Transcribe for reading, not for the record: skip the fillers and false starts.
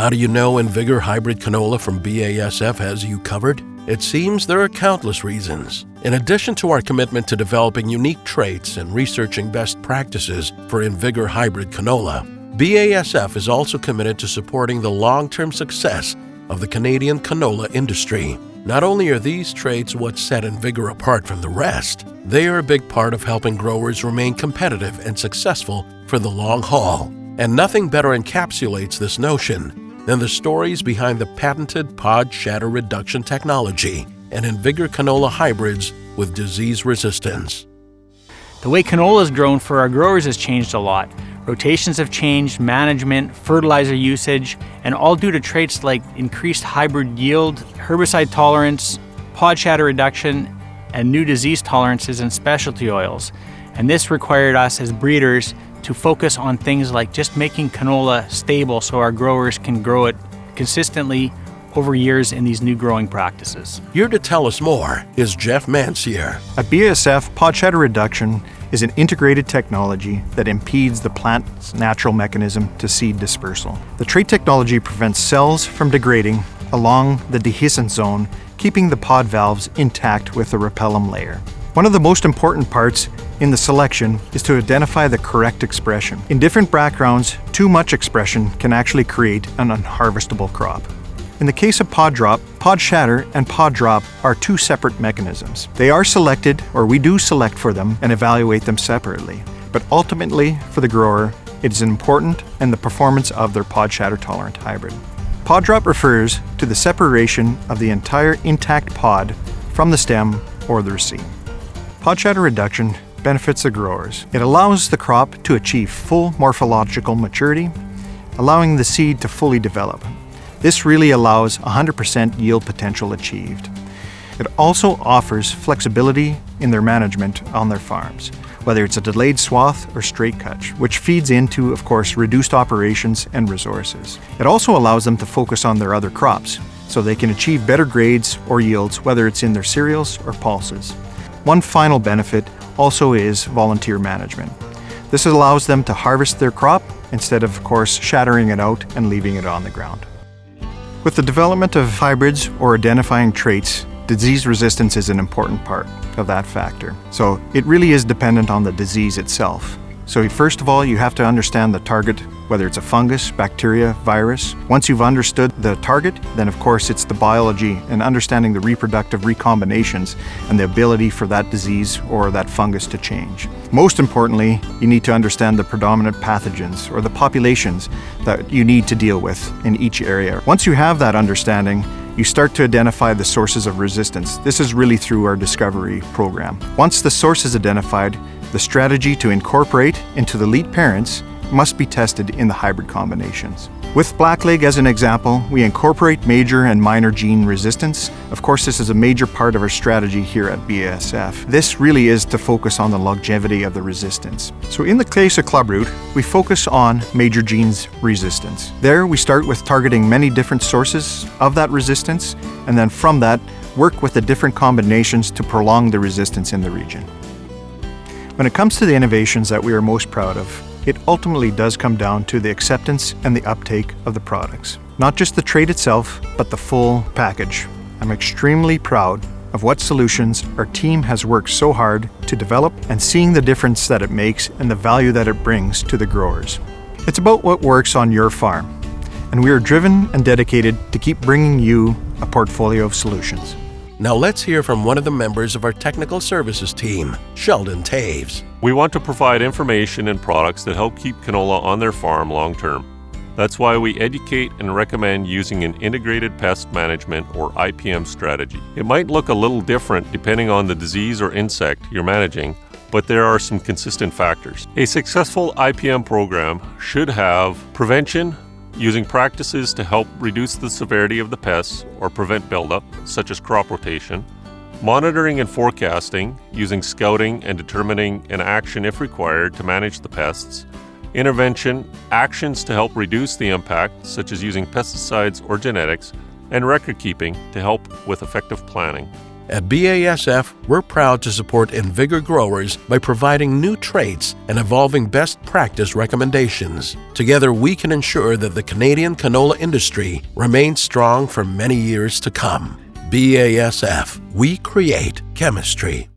How do you know InVigor hybrid canola from BASF has you covered? It seems there are countless reasons. In addition to our commitment to developing unique traits and researching best practices for InVigor hybrid canola, BASF is also committed to supporting the long-term success of the Canadian canola industry. Not only are these traits what set InVigor apart from the rest, they are a big part of helping growers remain competitive and successful for the long haul. And nothing better encapsulates this notion than the stories behind the patented pod shatter reduction technology and InVigor canola hybrids with disease resistance. The way canola is grown for our growers has changed a lot. Rotations have changed, management, fertilizer usage, and all due to traits like increased hybrid yield, herbicide tolerance, pod shatter reduction, and new disease tolerances in specialty oils. And this required us as breeders to focus on things like just making canola stable so our growers can grow it consistently over years in these new growing practices. Here to tell us more is Jeff Mancier. At BASF, pod shatter reduction is an integrated technology that impedes the plant's natural mechanism to seed dispersal. The trait technology prevents cells from degrading along the dehiscent zone, keeping the pod valves intact with the repellum layer. One of the most important parts in the selection is to identify the correct expression. In different backgrounds, too much expression can actually create an unharvestable crop. In the case of pod drop, pod shatter and pod drop are two separate mechanisms. They are selected, or we do select for them and evaluate them separately. But ultimately, for the grower, it is important in the performance of their pod shatter tolerant hybrid. Pod drop refers to the separation of the entire intact pod from the stem or the raceme. Pod shatter reduction benefits the growers. It allows the crop to achieve full morphological maturity, allowing the seed to fully develop. This really allows 100% yield potential achieved. It also offers flexibility in their management on their farms, whether it's a delayed swath or straight cut, which feeds into, of course, reduced operations and resources. It also allows them to focus on their other crops, so they can achieve better grades or yields, whether it's in their cereals or pulses. One final benefit also is volunteer management. This allows them to harvest their crop instead of course, shattering it out and leaving it on the ground. With the development of hybrids or identifying traits, disease resistance is an important part of that factor. So it really is dependent on the disease itself. So first of all, you have to understand the target, whether it's a fungus, bacteria, virus. Once you've understood the target, then of course it's the biology and understanding the reproductive recombinations and the ability for that disease or that fungus to change. Most importantly, you need to understand the predominant pathogens or the populations that you need to deal with in each area. Once you have that understanding, you start to identify the sources of resistance. This is really through our discovery program. Once the source is identified, the strategy to incorporate into the elite parents must be tested in the hybrid combinations. With blackleg as an example, we incorporate major and minor gene resistance. Of course, this is a major part of our strategy here at BASF. This really is to focus on the longevity of the resistance. So in the case of clubroot, we focus on major genes resistance. There, we start with targeting many different sources of that resistance, and then from that, work with the different combinations to prolong the resistance in the region. When it comes to the innovations that we are most proud of, it ultimately does come down to the acceptance and the uptake of the products. Not just the trait itself, but the full package. I'm extremely proud of what solutions our team has worked so hard to develop and seeing the difference that it makes and the value that it brings to the growers. It's about what works on your farm, and we are driven and dedicated to keep bringing you a portfolio of solutions. Now let's hear from one of the members of our technical services team, Sheldon Taves. We want to provide information and products that help keep canola on their farm long term. That's why we educate and recommend using an integrated pest management or IPM strategy. It might look a little different depending on the disease or insect you're managing, but there are some consistent factors. A successful IPM program should have prevention, using practices to help reduce the severity of the pests or prevent buildup, such as crop rotation, monitoring and forecasting, using scouting and determining an action if required to manage the pests, intervention, actions to help reduce the impact, such as using pesticides or genetics, and record keeping to help with effective planning. At BASF, we're proud to support InVigor growers by providing new traits and evolving best practice recommendations. Together, we can ensure that the Canadian canola industry remains strong for many years to come. BASF, we create chemistry.